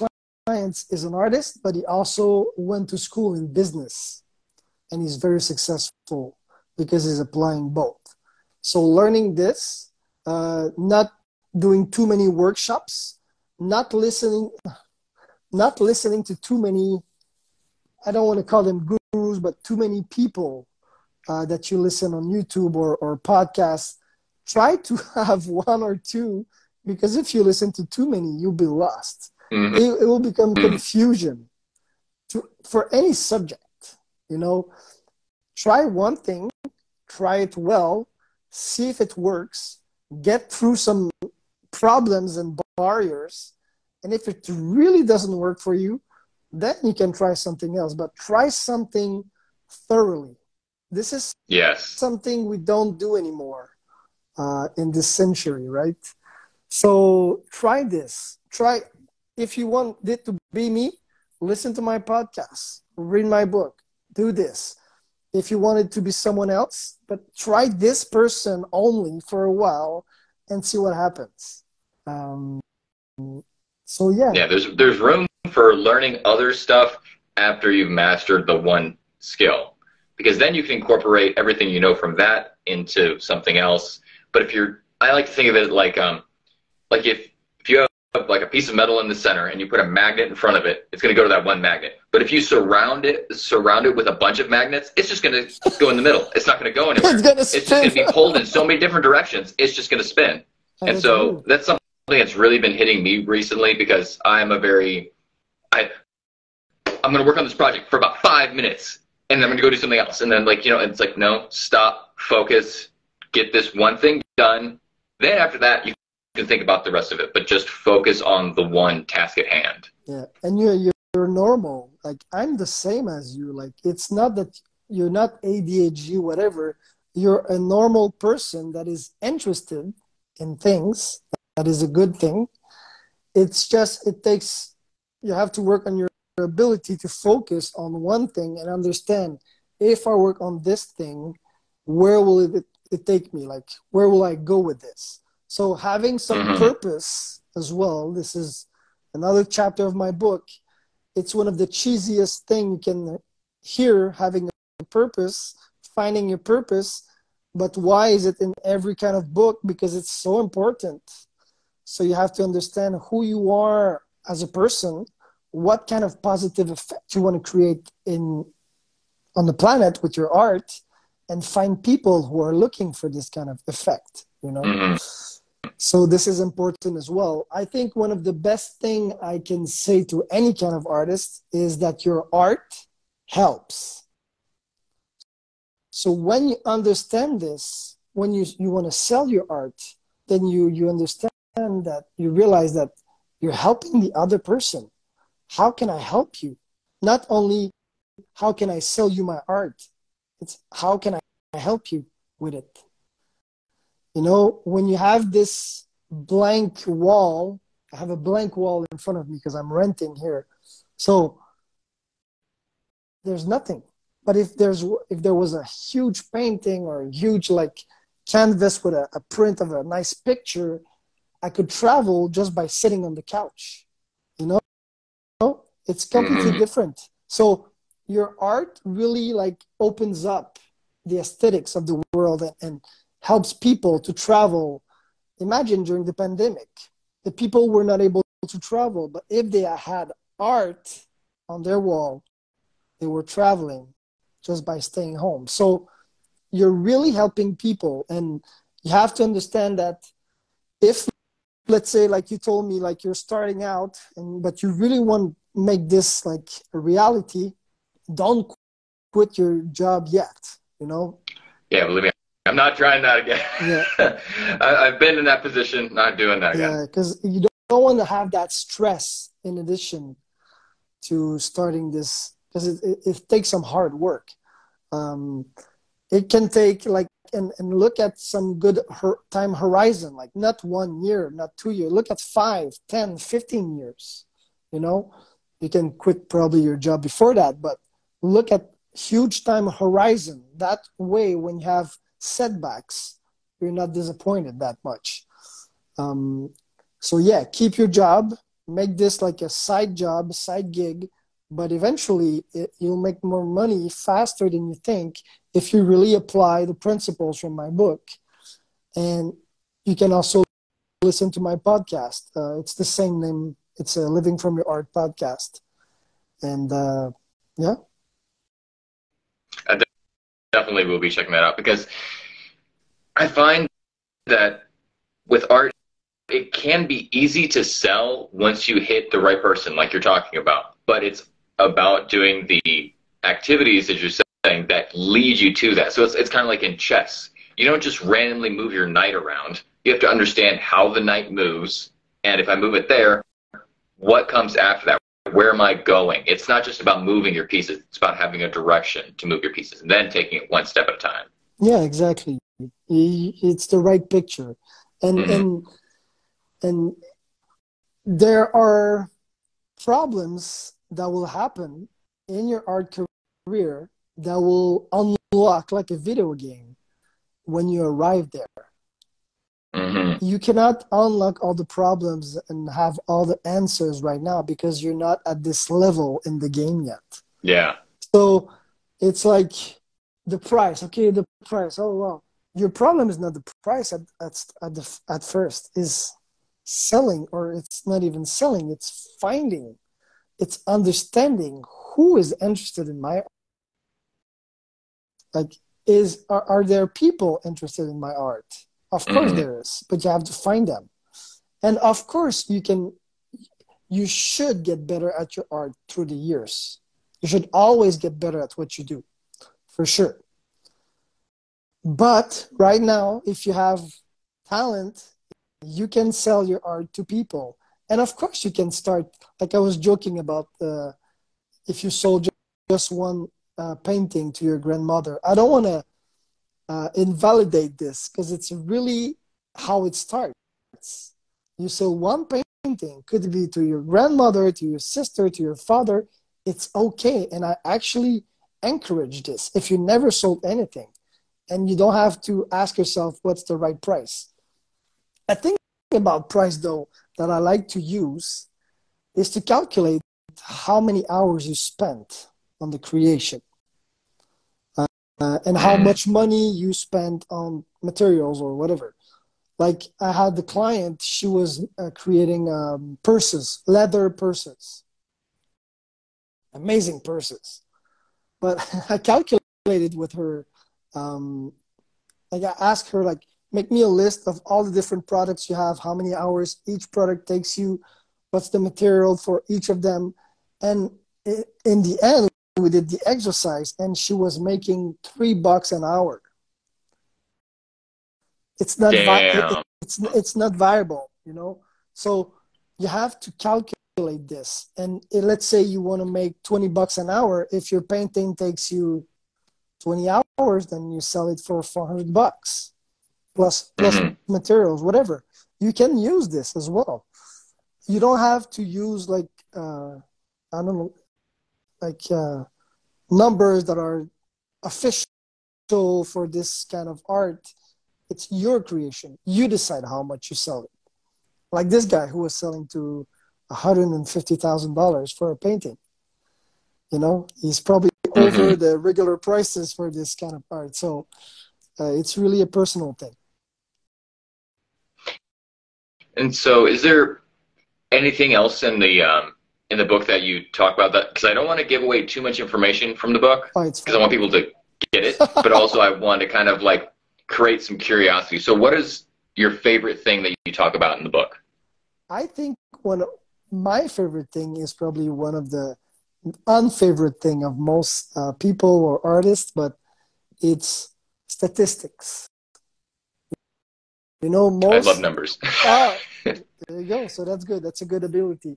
clients is an artist, but he also went to school in business, and he's very successful because he's applying both. So learning this, not doing too many workshops, not listening to too many, I don't want to call them gurus, but too many people that you listen on YouTube or podcasts. Try to have one or two, because if you listen to too many, you'll be lost. It will become confusion for any subject. Try one thing, try it well, see if it works, get through some problems and barriers, and if it really doesn't work for you, then you can try something else. But try something thoroughly. This is something we don't do anymore in this century, right? So try this. If you want it to be me, listen to my podcast, read my book, do this. If you want it to be someone else, but try this person only for a while and see what happens. So yeah. Yeah, there's room for learning other stuff after you've mastered the one skill, because then you can incorporate everything you know from that into something else. But I like to think of it like if you have like a piece of metal in the center and you put a magnet in front of it, it's going to go to that one magnet. But if you surround it with a bunch of magnets, it's just going to go in the middle. It's not going to go anywhere. It's just going to be pulled in so many different directions. It's just going to spin. And so that's something that's really been hitting me recently, because I'm going to work on this project for about 5 minutes, and then I'm going to go do something else. And then it's like, no, stop, focus, get this one thing done. Then after that, you can think about the rest of it, but just focus on the one task at hand. Yeah, and you're normal. Like, I'm the same as you. Like, it's not that you're not ADHD, whatever. You're a normal person that is interested in things. That is a good thing. It's just, you have to work on your ability to focus on one thing and understand, if I work on this thing, where will it take me? Like, where will I go with this? So having some purpose as well. This is another chapter of my book. It's one of the cheesiest thing you can hear, having a purpose, finding your purpose. But why is it in every kind of book? Because it's so important. So you have to understand who you are as a person, what kind of positive effect you want to create on the planet with your art, and find people who are looking for this kind of effect, So this is important as well. I think one of the best thing I can say to any kind of artist is that your art helps. So when you understand this, when you want to sell your art, then you understand that, you realize that you're helping the other person. How can I help you? Not only how can I sell you my art, it's how can I help you with it? When you have this blank wall, I have a blank wall in front of me because I'm renting here. So there's nothing. But if there was a huge painting or a huge canvas with a print of a nice picture, I could travel just by sitting on the couch. It's completely different. So your art really like opens up the aesthetics of the world and helps people to travel. Imagine during the pandemic, the people were not able to travel, but if they had art on their wall, they were traveling just by staying home. So you're really helping people, and you have to understand that if, let's say, like you told me, like you're starting out, but you really want to make this like a reality, don't quit your job yet, you know? Yeah, believe me, I'm not trying that again. Yeah. I've been in that position, not doing that again. Yeah, because you don't want to have that stress in addition to starting this, because it takes some hard work. It can take like, and look at some good time horizon, like not 1 year, not 2 years, look at 5, 10, 15 years, you know? You can quit probably your job before that, but look at huge time horizon. That way, when you have setbacks, you're not disappointed that much. So yeah, keep your job, make this like a side job, side gig, but eventually you'll make more money faster than you think if you really apply the principles from my book. And you can also listen to my podcast. It's the same name. It's a Living from Your Art podcast. And yeah. I definitely will be checking that out, because I find that with art, it can be easy to sell once you hit the right person, like you're talking about. But it's about doing the activities that you're saying that lead you to that. So it's kind of like in chess. You don't just randomly move your knight around. You have to understand how the knight moves, and if I move it there, what comes after that? Where am I going? It's not just about moving your pieces. It's about having a direction to move your pieces and then taking it one step at a time. Yeah, exactly. It's the right picture. And and there are problems that will happen in your art career that will unlock like a video game when you arrive there. You cannot unlock all the problems and have all the answers right now because you're not at this level in the game yet. Yeah. So it's like the price. Okay, the price. Oh, wow. Your problem is not the price at first. Is selling, or it's not even selling. It's finding. It's understanding who is interested in my art. Like, are there people interested in my art? Of course there is, but you have to find them. And of course you should get better at your art through the years. You should always get better at what you do, for sure. But right now, if you have talent, you can sell your art to people. And of course you can start, like I was joking about, if you sold just one painting to your grandmother. I don't want to invalidate this, because it's really how it starts. You sell one painting, could be to your grandmother, to your sister, to your father. It's okay. And I actually encourage this. If you never sold anything, and you don't have to ask yourself what's the right price. I think about price, though, that I like to use is to calculate how many hours you spent on the creation. And how much money you spent on materials or whatever. Like I had the client, she was creating purses, leather purses, amazing purses. But I calculated with her, like I asked her, like, make me a list of all the different products you have, how many hours each product takes you, what's the material for each of them. And in the end, we did the exercise, and she was making $3 an hour. It's not it's not viable, you know. So you have to calculate this. And let's say you want to make $20 an hour. If your painting takes you 20 hours, then you sell it for $400 plus materials, whatever. You can use this as well. You don't have to use like I don't know, like numbers that are official for this kind of art. It's your creation. You decide how much you sell it. Like this guy who was selling to $150,000 for a painting. You know, he's probably over the regular prices for this kind of art. So it's really a personal thing. And so, is there anything else in the book that you talk about? That, because I don't want to give away too much information from the book, because I want people to get it, but also I want to kind of like create some curiosity. So, what is your favorite thing that you talk about in the book? I think my favorite thing is probably one of the unfavorite thing of most people or artists, but it's statistics. You know, I love numbers. there you go. So that's good. That's a good ability.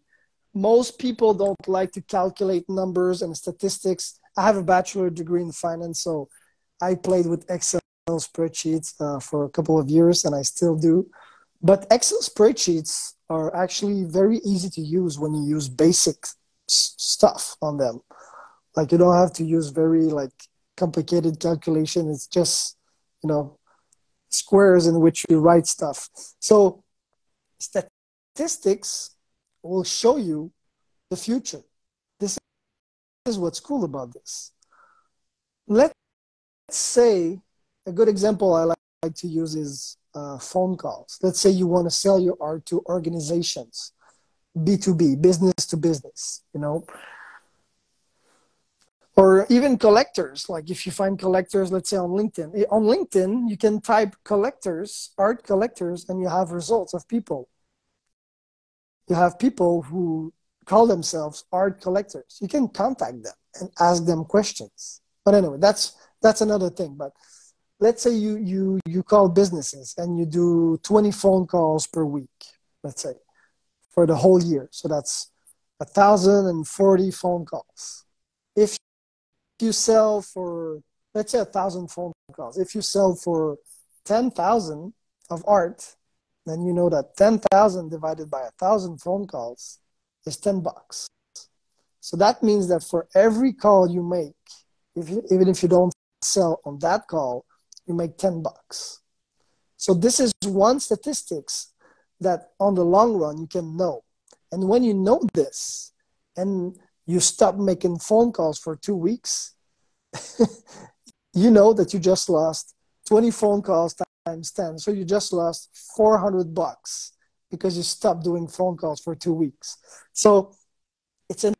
Most people don't like to calculate numbers and statistics. I have a bachelor degree in finance, so I played with Excel spreadsheets for a couple of years, and I still do. But Excel spreadsheets are actually very easy to use when you use basic stuff on them. Like, you don't have to use very like complicated calculation. It's just, you know, squares in which you write stuff. So statistics will show you the future. This is what's cool about this. Let's say a good example I like to use is phone calls. Let's say you want to sell your art to organizations, B2B, business to business, you know, or even collectors. Like if you find collectors, let's say on LinkedIn. On LinkedIn, you can type collectors, art collectors, and you have results of people. You have people who call themselves art collectors. You can contact them and ask them questions. But anyway, that's another thing. But let's say you call businesses and you do 20 phone calls per week, let's say, for the whole year. So that's 1,040 phone calls. If you sell for, let's say, 1,000 phone calls, if you sell for 10,000 of art, then you know that 10,000 divided by 1,000 phone calls is $10. So that means that for every call you make, even if you don't sell on that call, you make $10. So this is one statistics that on the long run you can know. And when you know this and you stop making phone calls for 2 weeks, you know that you just lost 20 phone calls times 10. So you just lost $400 because you stopped doing phone calls for 2 weeks. So it's an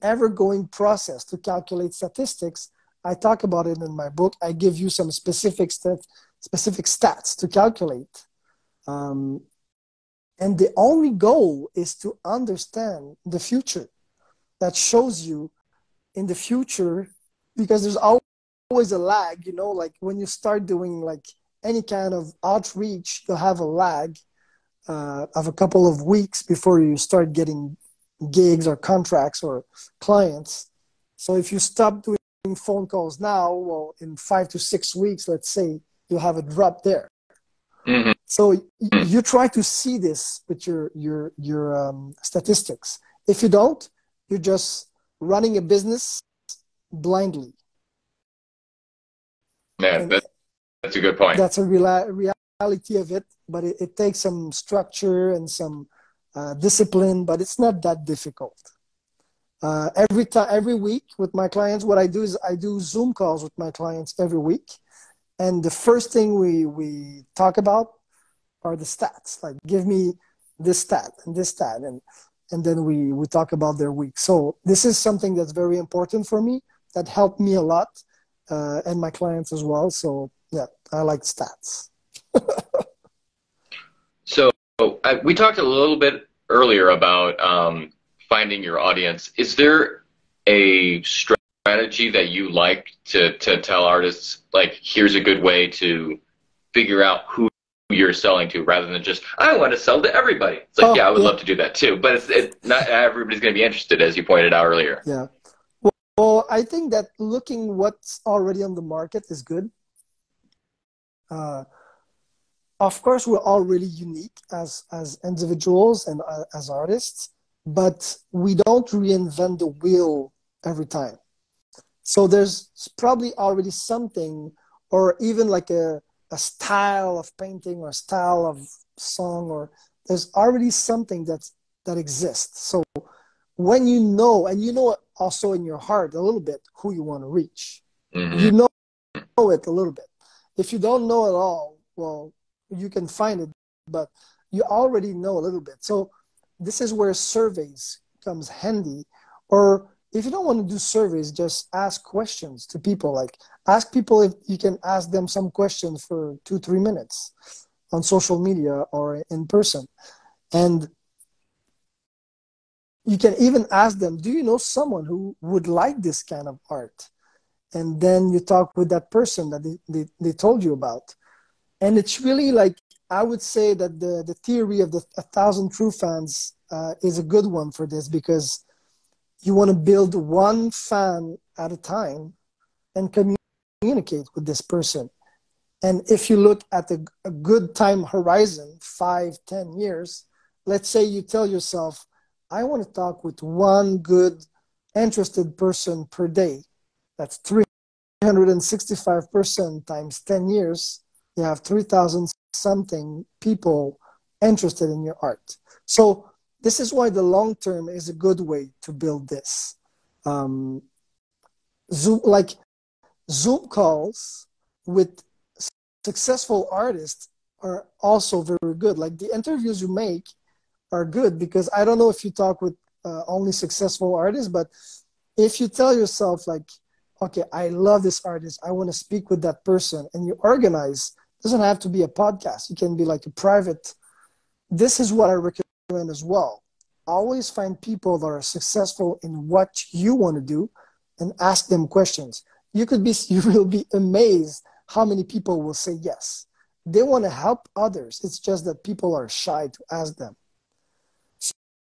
ever-going process to calculate statistics. I talk about it in my book. I give you some specific stats to calculate. And the only goal is to understand the future. That shows you in the future, because there's always a lag, you know, like when you start doing like any kind of outreach, you'll have a lag of a couple of weeks before you start getting gigs or contracts or clients. So if you stop doing phone calls now, well, in 5 to 6 weeks, let's say, you have a drop there. Mm-hmm. So you try to see this with your statistics. If you don't, you're just running a business blindly. Man, that's a good point. That's a reality of it, but it takes some structure and some discipline, but it's not that difficult. Every week with my clients, what I do is I do Zoom calls with my clients every week. And the first thing we talk about are the stats. Like, give me this stat and this stat. And then we talk about their week. So this is something that's very important for me, that helped me a lot, and my clients as well. So yeah, I like stats. So we talked a little bit earlier about finding your audience. Is there a strategy that you like to tell artists, like, here's a good way to figure out who you're selling to, rather than just, I want to sell to everybody? It's like, yeah, I would love to do that too, but it's not everybody's going to be interested, as you pointed out earlier. Yeah. Well, I think that looking what's already on the market is good. Of course, we're all really unique as individuals and as artists, but we don't reinvent the wheel every time. So there's probably already something, or even like a style of painting or a style of song, or there's already something that's that exist. So when you know, and you know also in your heart a little bit who you want to reach, you know it a little bit. If you don't know at all, well, you can find it, but you already know a little bit. So this is where surveys comes handy. Or if you don't want to do surveys, just ask questions to people. Like ask people if you can ask them some questions for 2-3 minutes on social media or in person. And you can even ask them, do you know someone who would like this kind of art? And then you talk with that person that they told you about. And it's really like, I would say that the theory of the 1,000 true fans is a good one for this, because you want to build one fan at a time and communicate with this person. And if you look at a good time horizon, 5-10 years, let's say you tell yourself, I want to talk with one good interested person per day. That's 365% times 10 years. You have 3,000 something people interested in your art. So this is why the long term is a good way to build this. Zoom calls with successful artists are also very good. Like the interviews you make are good, because I don't know if you talk with only successful artists, but if you tell yourself like, okay, I love this artist, I want to speak with that person, and you organize, it doesn't have to be a podcast. It can be like a private. This is what I recommend as well. Always find people that are successful in what you want to do and ask them questions. You will be amazed how many people will say yes. They want to help others. It's just that people are shy to ask them.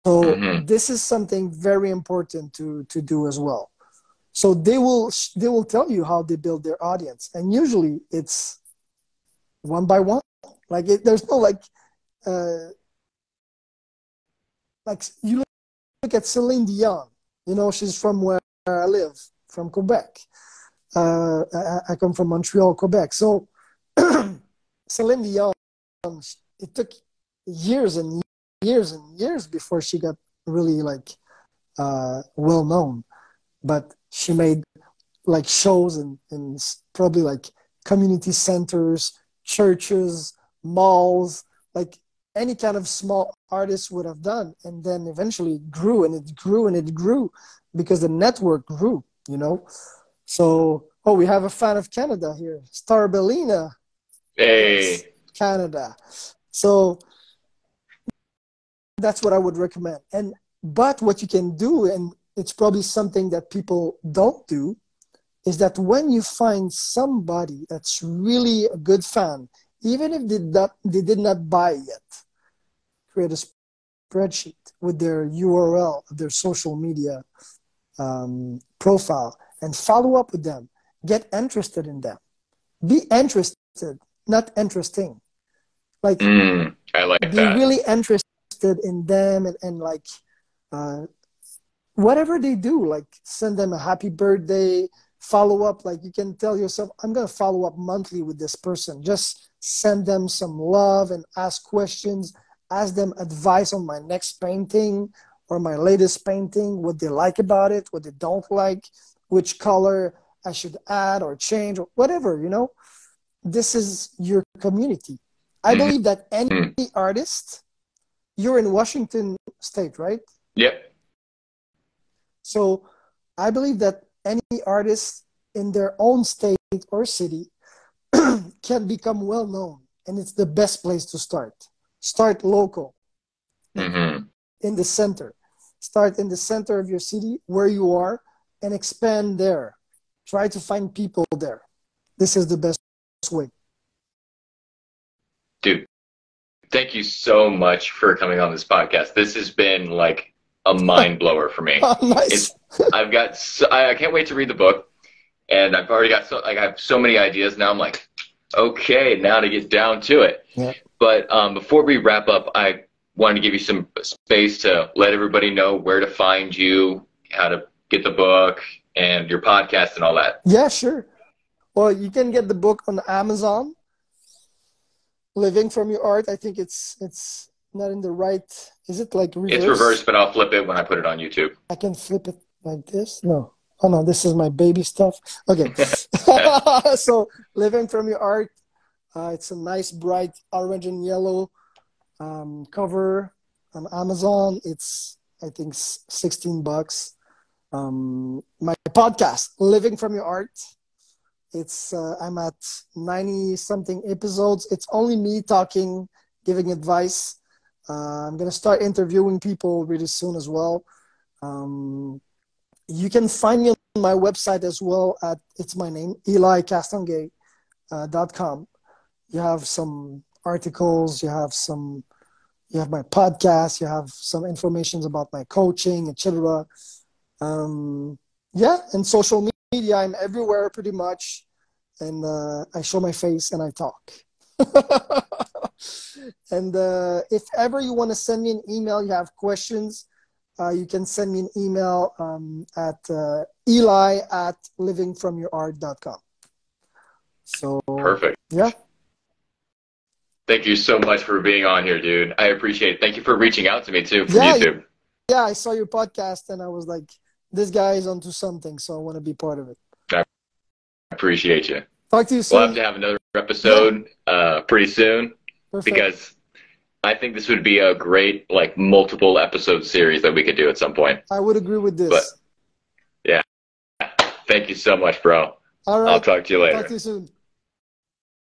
So this is something very important to do as well. So they will tell you how they build their audience, and usually it's one by one. Like there's no like you look at Celine Dion. You know, she's from where I live, from Quebec. I come from Montreal, Quebec. So Celine Dion, it took years and years and years before she got really like well known. But she made like shows in probably like community centers, churches, malls, like any kind of small artist would have done. And then eventually it grew and it grew and it grew because the network grew, you know? So, oh, we have a fan of Canada here, Starbellina. Hey. Yes, Canada. So that's what I would recommend. But what you can do, and it's probably something that people don't do, is that when you find somebody that's really a good fan, even if they did not buy yet, create a spreadsheet with their URL, their social media profile, and follow up with them. Get interested in them. Be interested, not interesting. Like, I like be that. really interested in them and like whatever they do, like send them a happy birthday, follow up. Like you can tell yourself, I'm going to follow up monthly with this person. Just send them some love and ask questions, ask them advice on my next painting or my latest painting, what they like about it, what they don't like, which color I should add or change or whatever, you know. This is your community. I believe that any artist, you're in Washington State, right? Yep. So I believe that any artist in their own state or city can become well known, and it's the best place to start. Start local, in the center. Start in the center of your city where you are and expand there. Try to find people there. This is the best way. Dude, thank you so much for coming on this podcast. This has been like a mind blower for me. Oh, nice. I can't wait to read the book, and I've already got I have so many ideas now. I'm like, okay, now to get down to it. Yeah. But before we wrap up, I wanted to give you some space to let everybody know where to find you, how to get the book, and your podcast and all that. Yeah, sure. Well, you can get the book on Amazon. Living from Your Art. I think it's not in the right. Is it like It's reverse? reversed, but I'll flip it when I put it on YouTube. I can flip it like this. No. Oh no, this is my baby stuff. Okay. So living from your art. It's a nice bright orange and yellow cover on Amazon. It's I think $16. My podcast, Living from Your Art. It's I'm at 90 something episodes. It's only me talking, giving advice. I'm gonna start interviewing people really soon as well. You can find me on my website as well at it's my name, ElieCastonguay.com. You have some articles, you have my podcast, you have some information about my coaching, etc. Yeah, and social media, I'm everywhere pretty much, and I show my face and I talk. And if ever you want to send me an email, you have questions, you can send me an email at Eli@livingfromyourart.com. So Perfect. yeah. Thank you so much for being on here, dude. I appreciate it. Thank you for reaching out to me too from YouTube. Yeah, I saw your podcast and I was like, this guy is onto something, so I want to be part of it. I appreciate you. Talk to you soon. We'll have to have another episode pretty soon. Perfect. Because I think this would be a great like multiple episode series that we could do at some point. I would agree with this. But yeah, thank you so much, bro. All right. I'll talk to you later. Talk to you soon.